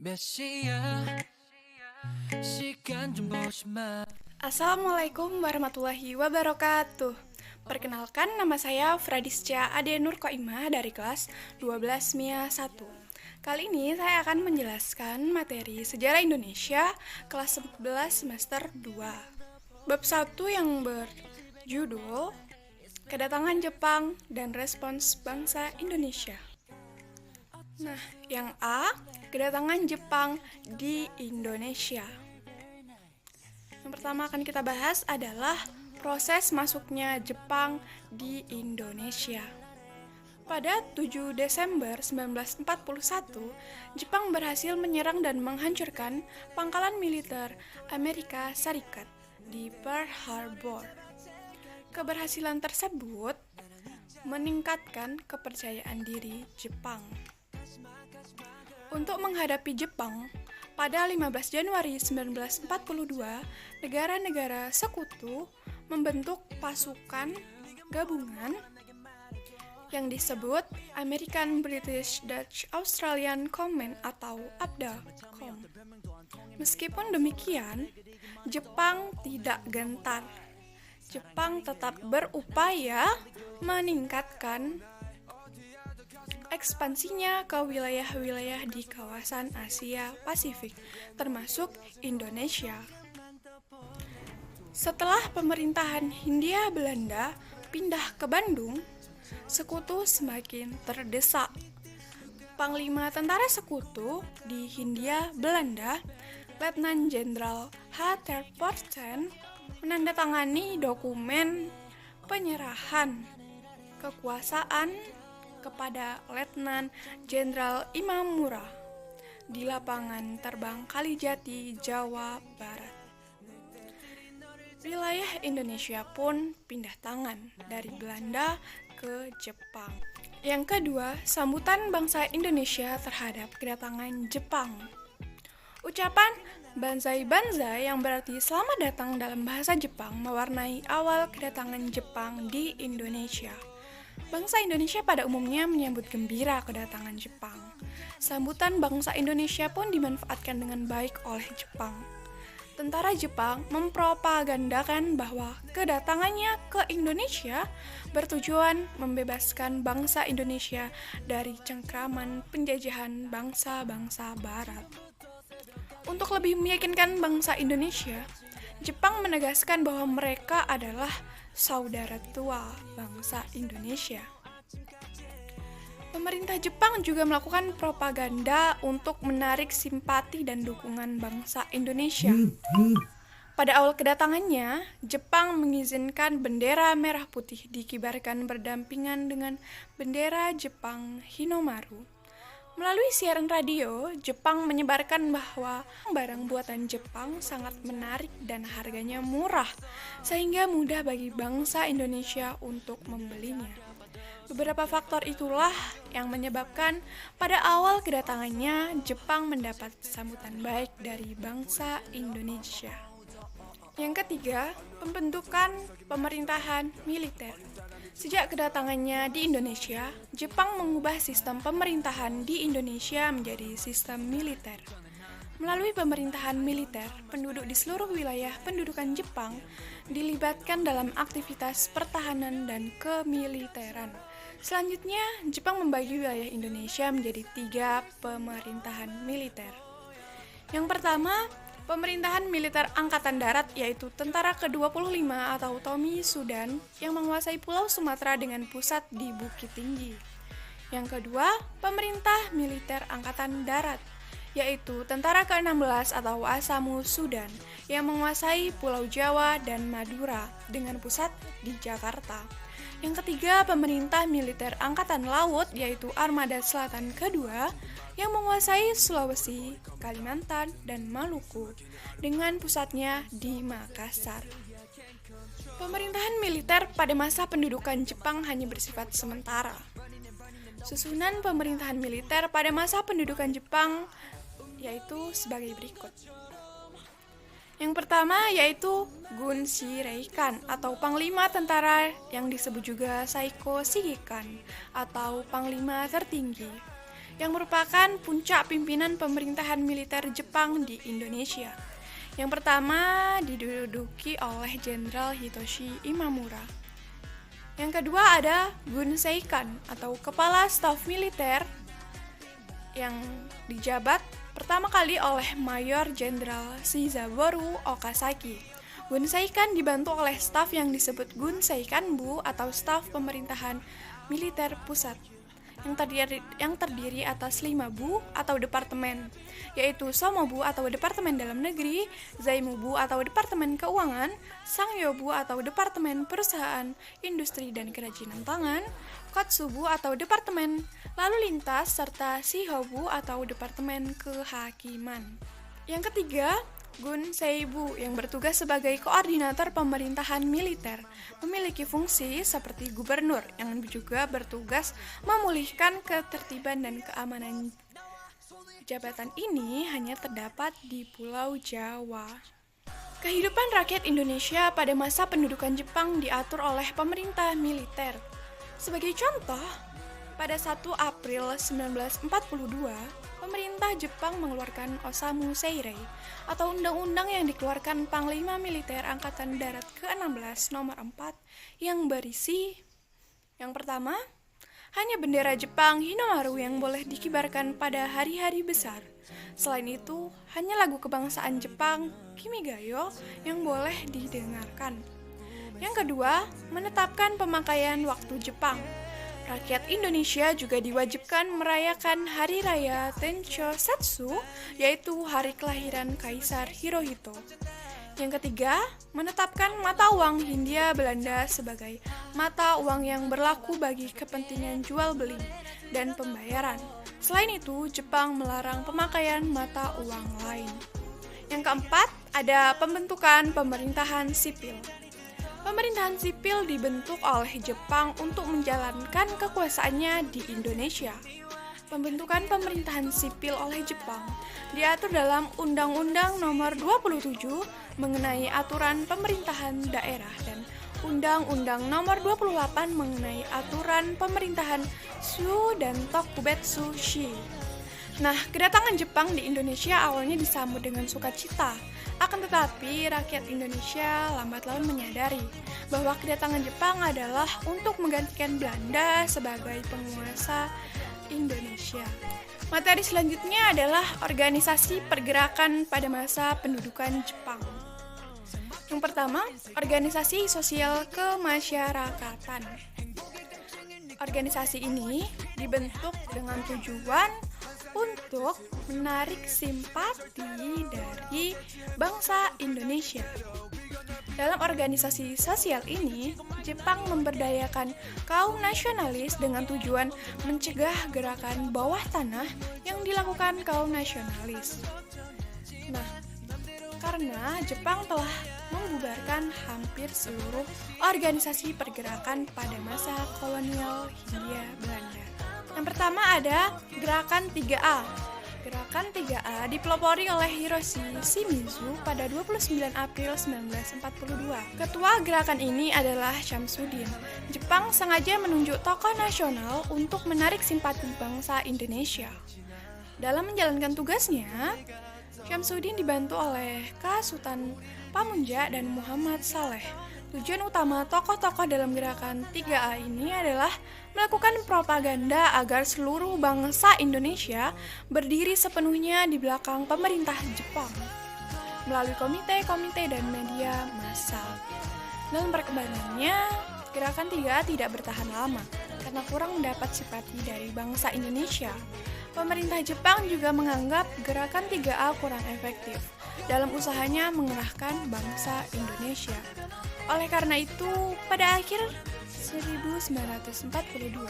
몇 시야? 시간 좀 보지 마. Assalamualaikum warahmatullahi wabarakatuh. Perkenalkan, nama saya Fradisca Ade Nur Koimah dari kelas 12 MIA 1. Kali ini saya akan menjelaskan materi Sejarah Indonesia kelas 11 semester 2. Bab 1 yang berjudul Kedatangan Jepang dan Respons Bangsa Indonesia. Nah, yang A, kedatangan Jepang di Indonesia. Yang pertama akan kita bahas adalah proses masuknya Jepang di Indonesia. Pada 7 Desember 1941, Jepang berhasil menyerang dan menghancurkan pangkalan militer Amerika Serikat di Pearl Harbor. Keberhasilan tersebut meningkatkan kepercayaan diri Jepang. Untuk menghadapi Jepang, pada 15 Januari 1942, negara-negara sekutu membentuk pasukan gabungan yang disebut American British Dutch Australian Command atau ABDA-COM. Meskipun demikian, Jepang tidak gentar. Jepang tetap berupaya meningkatkan ekspansinya ke wilayah-wilayah di kawasan Asia Pasifik, termasuk Indonesia. Setelah pemerintahan Hindia Belanda pindah ke Bandung, sekutu semakin terdesak. Panglima tentara sekutu di Hindia Belanda, Letnan Jenderal H. Terpoorten, menandatangani dokumen penyerahan kekuasaan kepada Letnan Jenderal Imamura di lapangan terbang Kalijati, Jawa Barat. Wilayah Indonesia pun pindah tangan dari Belanda ke Jepang. Yang kedua, sambutan bangsa Indonesia terhadap kedatangan Jepang. Ucapan Banzai Banzai yang berarti selamat datang dalam bahasa Jepang mewarnai awal kedatangan Jepang di Indonesia. Bangsa Indonesia pada umumnya menyambut gembira kedatangan Jepang. Sambutan bangsa Indonesia pun dimanfaatkan dengan baik oleh Jepang. Tentara Jepang mempropagandakan bahwa kedatangannya ke Indonesia bertujuan membebaskan bangsa Indonesia dari cengkraman penjajahan bangsa-bangsa Barat. Untuk lebih meyakinkan bangsa Indonesia, Jepang menegaskan bahwa mereka adalah saudara tua bangsa Indonesia. Pemerintah Jepang juga melakukan propaganda untuk menarik simpati dan dukungan bangsa Indonesia. Pada awal kedatangannya, Jepang mengizinkan bendera merah putih dikibarkan berdampingan dengan bendera Jepang Hinomaru. Melalui siaran radio, Jepang menyebarkan bahwa barang buatan Jepang sangat menarik dan harganya murah, sehingga mudah bagi bangsa Indonesia untuk membelinya. Beberapa faktor itulah yang menyebabkan pada awal kedatangannya Jepang mendapat sambutan baik dari bangsa Indonesia. Yang ketiga, pembentukan pemerintahan militer. Sejak kedatangannya di Indonesia, Jepang mengubah sistem pemerintahan di Indonesia menjadi sistem militer. Melalui pemerintahan militer, penduduk di seluruh wilayah pendudukan Jepang dilibatkan dalam aktivitas pertahanan dan kemiliteran. Selanjutnya, Jepang membagi wilayah Indonesia menjadi 3 pemerintahan militer. Yang pertama, pemerintahan militer Angkatan Darat, yaitu Tentara ke-25 atau Tomi Sudan yang menguasai Pulau Sumatera dengan pusat di Bukit Tinggi. Yang kedua, pemerintah militer Angkatan Darat, yaitu Tentara ke-16 atau Asamu Sudan yang menguasai Pulau Jawa dan Madura dengan pusat di Jakarta. Yang ketiga, pemerintah militer Angkatan Laut, yaitu Armada Selatan kedua, yang menguasai Sulawesi, Kalimantan, dan Maluku, dengan pusatnya di Makassar. Pemerintahan militer pada masa pendudukan Jepang hanya bersifat sementara. Susunan pemerintahan militer pada masa pendudukan Jepang yaitu sebagai berikut. Yang pertama yaitu Gun Shireikan atau Panglima Tentara yang disebut juga Saiko Shigekan atau Panglima Tertinggi. yang merupakan puncak pimpinan pemerintahan militer Jepang di Indonesia. Yang pertama diduduki oleh Jenderal Hitoshi Imamura. Yang kedua ada Gun Seikan atau Kepala Staf Militer yang dijabat pertama kali oleh Mayor Jenderal Shizaboru Okazaki. Gun Seikan dibantu oleh staf yang disebut Gun Seikanbu atau staf pemerintahan militer pusat yang terdiri atas 5 bu atau departemen, yaitu Somobu atau Departemen Dalam Negeri, Zaimubu atau Departemen Keuangan, Sangyobu atau Departemen Perusahaan, Industri dan Kerajinan Tangan, Kotsubu atau Departemen Lalu Lintas, serta Shihobu atau Departemen Kehakiman. Yang ketiga, Gun Seibu yang bertugas sebagai koordinator pemerintahan militer, memiliki fungsi seperti gubernur yang juga bertugas memulihkan ketertiban dan keamanan. Jabatan ini hanya terdapat di Pulau Jawa. Kehidupan rakyat Indonesia pada masa pendudukan Jepang diatur oleh pemerintah militer. Sebagai contoh, pada 1 April 1942, pemerintah Jepang mengeluarkan Osamu Seirei atau undang-undang yang dikeluarkan Panglima Militer Angkatan Darat ke-16 nomor 4 yang berisi yang pertama, hanya bendera Jepang Hinomaru yang boleh dikibarkan pada hari-hari besar. Selain itu, hanya lagu kebangsaan Jepang Kimigayo yang boleh didengarkan. Yang kedua, menetapkan pemakaian waktu Jepang. Rakyat Indonesia juga diwajibkan merayakan Hari Raya Tencho Setsu, yaitu hari kelahiran Kaisar Hirohito. Yang ketiga, menetapkan mata uang Hindia Belanda sebagai mata uang yang berlaku bagi kepentingan jual beli dan pembayaran. Selain itu, Jepang melarang pemakaian mata uang lain. Yang keempat, ada pembentukan pemerintahan sipil. Pemerintahan sipil dibentuk oleh Jepang untuk menjalankan kekuasaannya di Indonesia. Pembentukan pemerintahan sipil oleh Jepang diatur dalam Undang-Undang Nomor 27 mengenai aturan pemerintahan daerah dan Undang-Undang Nomor 28 mengenai aturan pemerintahan Shu dan Tokubetsu Shi. Nah, kedatangan Jepang di Indonesia awalnya disambut dengan sukacita. Akan tetapi, rakyat Indonesia lambat laun menyadari bahwa kedatangan Jepang adalah untuk menggantikan Belanda sebagai penguasa Indonesia. Materi selanjutnya adalah organisasi pergerakan pada masa pendudukan Jepang. Yang pertama, organisasi sosial kemasyarakatan. Organisasi ini dibentuk dengan tujuan untuk menarik simpati dari bangsa Indonesia. Dalam organisasi sosial ini, Jepang memberdayakan kaum nasionalis dengan tujuan mencegah gerakan bawah tanah yang dilakukan kaum nasionalis. Nah, karena Jepang telah membubarkan hampir seluruh organisasi pergerakan pada masa kolonial Hindia Belanda. Yang pertama ada Gerakan 3A. Gerakan 3A dipelopori oleh Hiroshi Shimizu pada 29 April 1942. Ketua gerakan ini adalah Syamsuddin. Jepang sengaja menunjuk tokoh nasional untuk menarik simpati bangsa Indonesia. Dalam menjalankan tugasnya, Syamsuddin dibantu oleh K. Sultan Pamunja dan Muhammad Saleh. Tujuan utama tokoh-tokoh dalam gerakan 3A ini adalah melakukan propaganda agar seluruh bangsa Indonesia berdiri sepenuhnya di belakang pemerintah Jepang melalui komite-komite dan media massal. Dalam perkembangannya, gerakan 3A tidak bertahan lama karena kurang mendapat simpati dari bangsa Indonesia. Pemerintah Jepang juga menganggap gerakan 3A kurang efektif dalam usahanya mengerahkan bangsa Indonesia. Oleh karena itu, pada akhir 1942,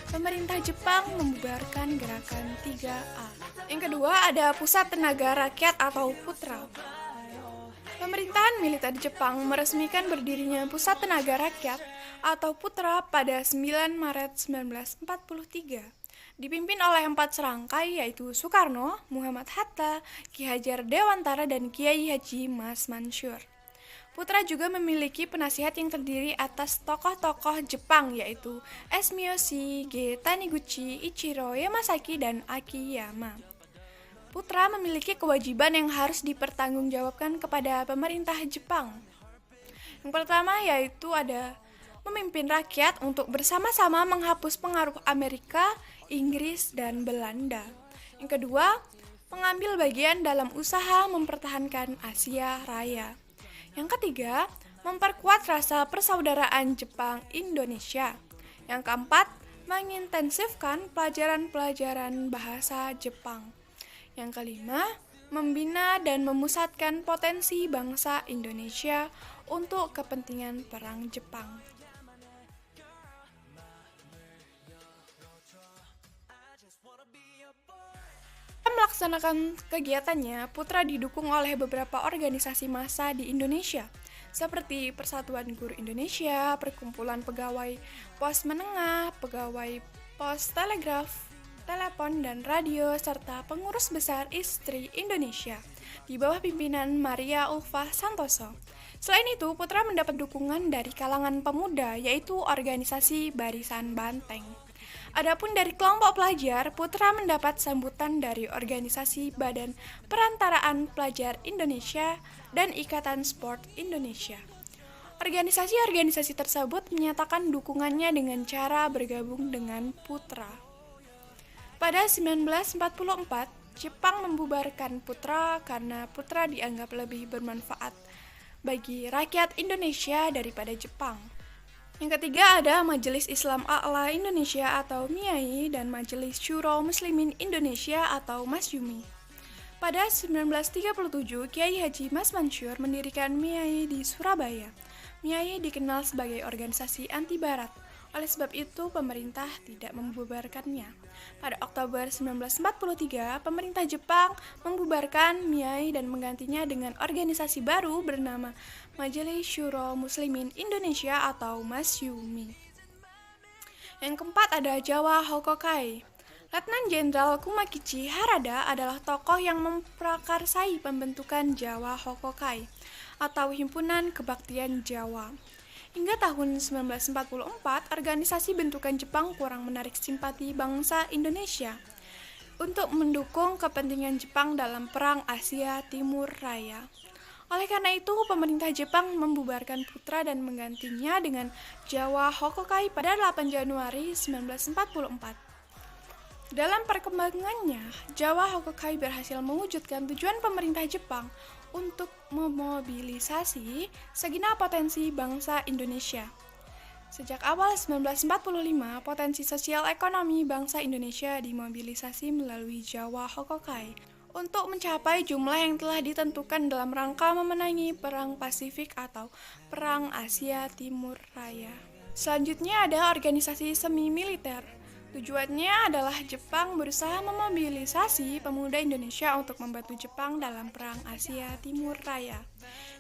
pemerintah Jepang membubarkan gerakan 3A. Yang kedua ada Pusat Tenaga Rakyat atau Putra. Pemerintahan militer Jepang meresmikan berdirinya Pusat Tenaga Rakyat atau Putra pada 9 Maret 1943. Dipimpin oleh 4 serangkai yaitu Soekarno, Muhammad Hatta, Ki Hajar Dewantara, dan Kiai Haji Mas Mansur. Putra juga memiliki penasihat yang terdiri atas tokoh-tokoh Jepang yaitu Sumiyoshi, Ge Taniguchi, Ichiro Yamasaki, dan Akiyama. Putra memiliki kewajiban yang harus dipertanggungjawabkan kepada pemerintah Jepang. Yang pertama yaitu ada memimpin rakyat untuk bersama-sama menghapus pengaruh Amerika, Inggris, dan Belanda. Yang kedua, mengambil bagian dalam usaha mempertahankan Asia Raya. Yang ketiga, memperkuat rasa persaudaraan Jepang-Indonesia. Yang keempat, mengintensifkan pelajaran-pelajaran bahasa Jepang. Yang kelima, membina dan memusatkan potensi bangsa Indonesia untuk kepentingan perang Jepang. Melaksanakan kegiatannya, Putra didukung oleh beberapa organisasi massa di Indonesia, seperti Persatuan Guru Indonesia, Perkumpulan Pegawai Pos Menengah, Pegawai Pos Telegraf, Telepon dan Radio, serta Pengurus Besar Istri Indonesia, di bawah pimpinan Maria Ulfa Santoso. Selain itu, Putra mendapat dukungan dari kalangan pemuda, yaitu organisasi Barisan Banteng. Adapun dari kelompok pelajar, Putra mendapat sambutan dari organisasi Badan Perantaraan Pelajar Indonesia dan Ikatan Sport Indonesia. Organisasi-organisasi tersebut menyatakan dukungannya dengan cara bergabung dengan Putra. Pada 1944, Jepang membubarkan Putra karena Putra dianggap lebih bermanfaat bagi rakyat Indonesia daripada Jepang. Yang ketiga ada Majelis Islam A'la Indonesia atau MIAI dan Majelis Syuro Muslimin Indonesia atau MASYUMI. Pada 1937, Kiai Haji Mas Mansur mendirikan MIAI di Surabaya. MIAI dikenal sebagai organisasi anti barat. Oleh sebab itu, pemerintah tidak membubarkannya. Pada Oktober 1943, pemerintah Jepang membubarkan MIAI dan menggantinya dengan organisasi baru bernama Majelis Syuro Muslimin Indonesia atau MASYUMI. Yang keempat ada Jawa Hokokai. Letnan Jenderal Kumakichi Harada adalah tokoh yang memprakarsai pembentukan Jawa Hokokai atau Himpunan Kebaktian Jawa. Hingga tahun 1944, organisasi bentukan Jepang kurang menarik simpati bangsa Indonesia untuk mendukung kepentingan Jepang dalam Perang Asia Timur Raya. Oleh karena itu, pemerintah Jepang membubarkan Putra dan menggantinya dengan Jawa Hokokai pada 8 Januari 1944. Dalam perkembangannya, Jawa Hokokai berhasil mewujudkan tujuan pemerintah Jepang untuk memobilisasi segenap potensi bangsa Indonesia. Sejak awal 1945, potensi sosial ekonomi bangsa Indonesia dimobilisasi melalui Jawa Hokokai untuk mencapai jumlah yang telah ditentukan dalam rangka memenangi Perang Pasifik atau Perang Asia Timur Raya. Selanjutnya ada organisasi semi-militer. Tujuannya adalah Jepang berusaha memobilisasi pemuda Indonesia untuk membantu Jepang dalam Perang Asia Timur Raya.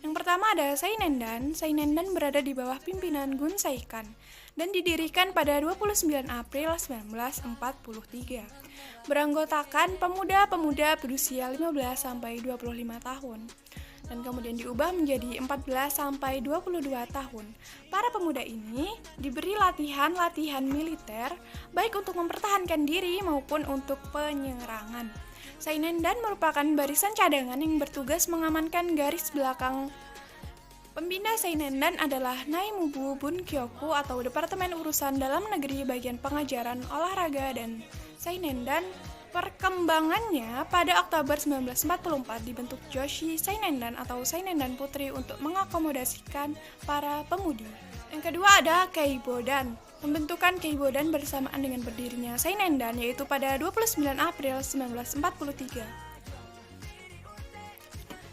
Yang pertama ada Sainendan. Sainendan berada di bawah pimpinan Gun Saikan dan didirikan pada 29 April 1943. Beranggotakan pemuda-pemuda berusia 15-25 tahun. Dan kemudian diubah menjadi 14-22 tahun. Para pemuda ini diberi latihan-latihan militer, baik untuk mempertahankan diri maupun untuk penyerangan. Sainendan merupakan barisan cadangan yang bertugas mengamankan garis belakang. Pembina Sainendan adalah Naimubu Bunkyoku atau Departemen Urusan Dalam Negeri bagian pengajaran olahraga dan Sainendan. Perkembangannya, pada Oktober 1944 dibentuk Joshi Sainendan atau Sainendan Putri untuk mengakomodasikan para pemudi. Yang kedua ada Keibodan. Pembentukan Keibodan bersamaan dengan berdirinya Sainendan yaitu pada 29 April 1943.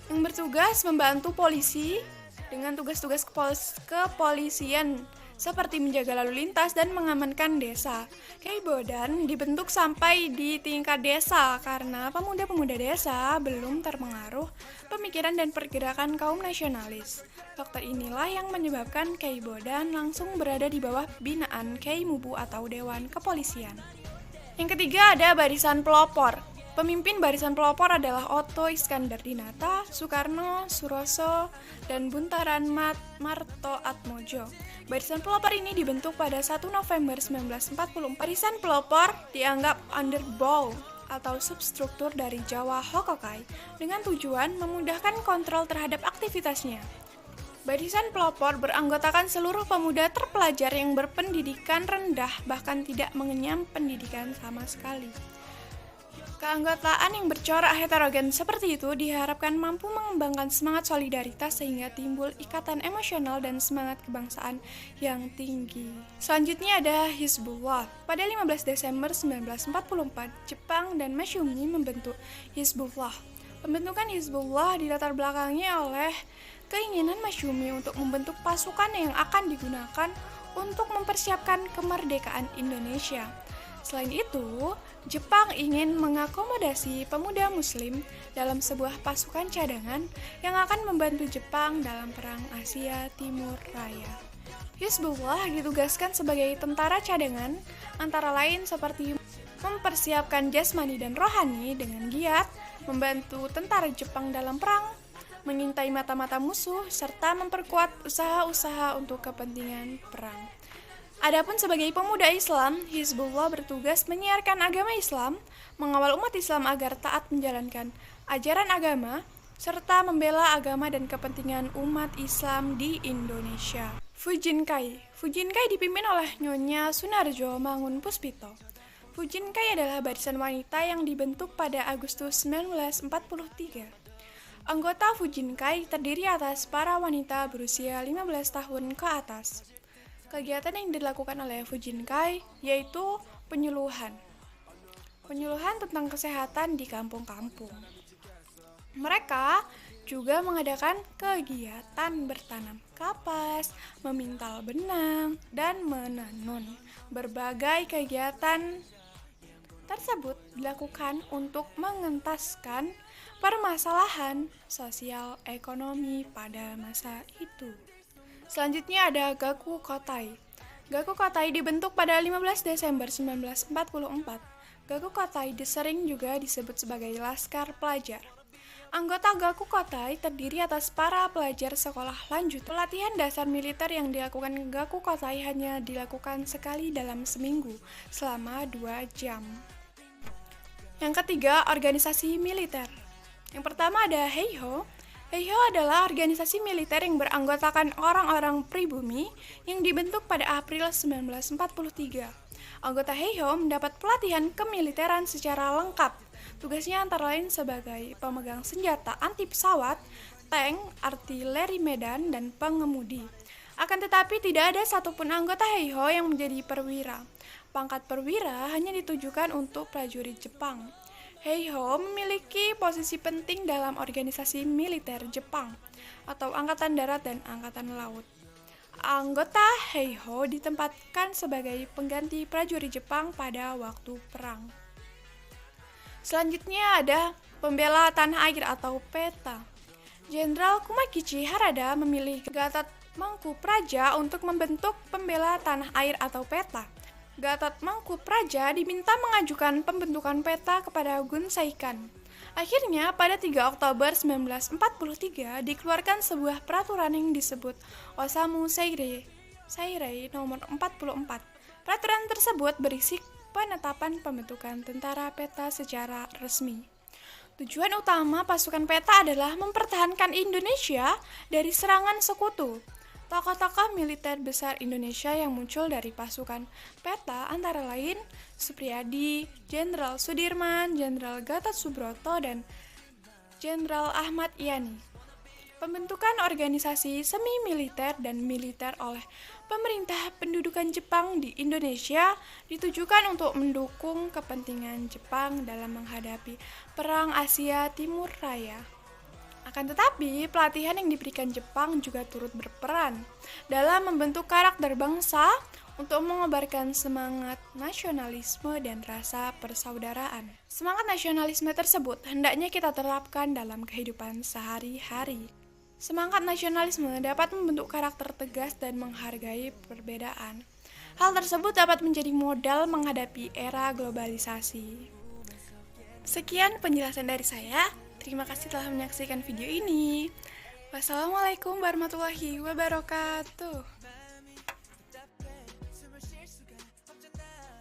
Yang bertugas membantu polisi dengan tugas-tugas kepolisian seperti menjaga lalu lintas dan mengamankan desa. Keibodan dibentuk sampai di tingkat desa karena pemuda-pemuda desa belum terpengaruh pemikiran dan pergerakan kaum nasionalis. Faktor inilah yang menyebabkan Keibodan langsung berada di bawah binaan Keimubu atau Dewan Kepolisian. Yang ketiga ada Barisan Pelopor. Pemimpin barisan pelopor adalah Otto Iskandar-Dinata, Soekarno, Suroso, dan Buntaran Marto-Atmojo. Barisan pelopor ini dibentuk pada 1 November 1944. Barisan pelopor dianggap underbow atau substruktur dari Jawa Hokokai dengan tujuan memudahkan kontrol terhadap aktivitasnya. Barisan pelopor beranggotakan seluruh pemuda terpelajar yang berpendidikan rendah bahkan tidak mengenyam pendidikan sama sekali. Keanggotaan yang bercorak heterogen seperti itu diharapkan mampu mengembangkan semangat solidaritas sehingga timbul ikatan emosional dan semangat kebangsaan yang tinggi. Selanjutnya ada Hizbullah. Pada 15 Desember 1944, Jepang dan Masyumi membentuk Hizbullah. Pembentukan Hizbullah dilatar belakangi oleh keinginan Masyumi untuk membentuk pasukan yang akan digunakan untuk mempersiapkan kemerdekaan Indonesia. Selain itu, Jepang ingin mengakomodasi pemuda muslim dalam sebuah pasukan cadangan yang akan membantu Jepang dalam Perang Asia Timur Raya. Hizbullah ditugaskan sebagai tentara cadangan, antara lain seperti mempersiapkan jasmani dan rohani dengan giat, membantu tentara Jepang dalam perang, mengintai mata-mata musuh, serta memperkuat usaha-usaha untuk kepentingan perang. Adapun sebagai pemuda Islam, Hizbullah bertugas menyiarkan agama Islam, mengawal umat Islam agar taat menjalankan ajaran agama, serta membela agama dan kepentingan umat Islam di Indonesia. Fujinkai dipimpin oleh Nyonya Sunarjo Mangunpuspito. Fujinkai adalah barisan wanita yang dibentuk pada Agustus 1943. Anggota Fujinkai terdiri atas para wanita berusia 15 tahun ke atas. Kegiatan yang dilakukan oleh Fujinkai yaitu penyuluhan tentang kesehatan di kampung-kampung. Mereka juga mengadakan kegiatan bertanam kapas, memintal benang, dan menenun. Berbagai kegiatan tersebut dilakukan untuk mengentaskan permasalahan sosial ekonomi pada masa itu. Selanjutnya ada Gaku Kotai. Gaku Kotai dibentuk pada 15 Desember 1944. Gaku Kotai sering juga disebut sebagai Laskar Pelajar. Anggota Gaku Kotai terdiri atas para pelajar sekolah lanjut. Pelatihan dasar militer yang dilakukan Gaku Kotai hanya dilakukan sekali dalam seminggu, selama 2 jam. Yang ketiga, organisasi militer. Yang pertama ada Heiho. Heiho adalah organisasi militer yang beranggotakan orang-orang pribumi yang dibentuk pada April 1943. Anggota Heiho mendapat pelatihan kemiliteran secara lengkap. Tugasnya antara lain sebagai pemegang senjata anti pesawat, tank, artileri medan, dan pengemudi. Akan tetapi tidak ada satupun anggota Heiho yang menjadi perwira. Pangkat perwira hanya ditujukan untuk prajurit Jepang. Heiho memiliki posisi penting dalam organisasi militer Jepang atau Angkatan Darat dan Angkatan Laut. Anggota Heiho ditempatkan sebagai pengganti prajurit Jepang pada waktu perang. Selanjutnya ada pembela tanah air atau PETA. Jenderal Kumakichi Harada memilih Gatot Mangkupraja untuk membentuk pembela tanah air atau PETA. Gatot Mangkupraja diminta mengajukan pembentukan PETA kepada Gun Saikan. Akhirnya, pada 3 Oktober 1943 dikeluarkan sebuah peraturan yang disebut Osamu Seirei nomor 44. Peraturan tersebut berisi penetapan pembentukan tentara PETA secara resmi. Tujuan utama pasukan PETA adalah mempertahankan Indonesia dari serangan sekutu. Tokoh-tokoh militer besar Indonesia yang muncul dari pasukan PETA antara lain Supriyadi, Jenderal Sudirman, Jenderal Gatot Subroto, dan Jenderal Ahmad Yani. Pembentukan organisasi semi-militer dan militer oleh pemerintah pendudukan Jepang di Indonesia ditujukan untuk mendukung kepentingan Jepang dalam menghadapi Perang Asia Timur Raya. Akan tetapi, pelatihan yang diberikan Jepang juga turut berperan dalam membentuk karakter bangsa untuk mengobarkan semangat nasionalisme dan rasa persaudaraan. Semangat nasionalisme tersebut hendaknya kita terapkan dalam kehidupan sehari-hari. Semangat nasionalisme dapat membentuk karakter tegas dan menghargai perbedaan. Hal tersebut dapat menjadi modal menghadapi era globalisasi. Sekian penjelasan dari saya. Terima kasih telah menyaksikan video ini. Wassalamualaikum warahmatullahi wabarakatuh.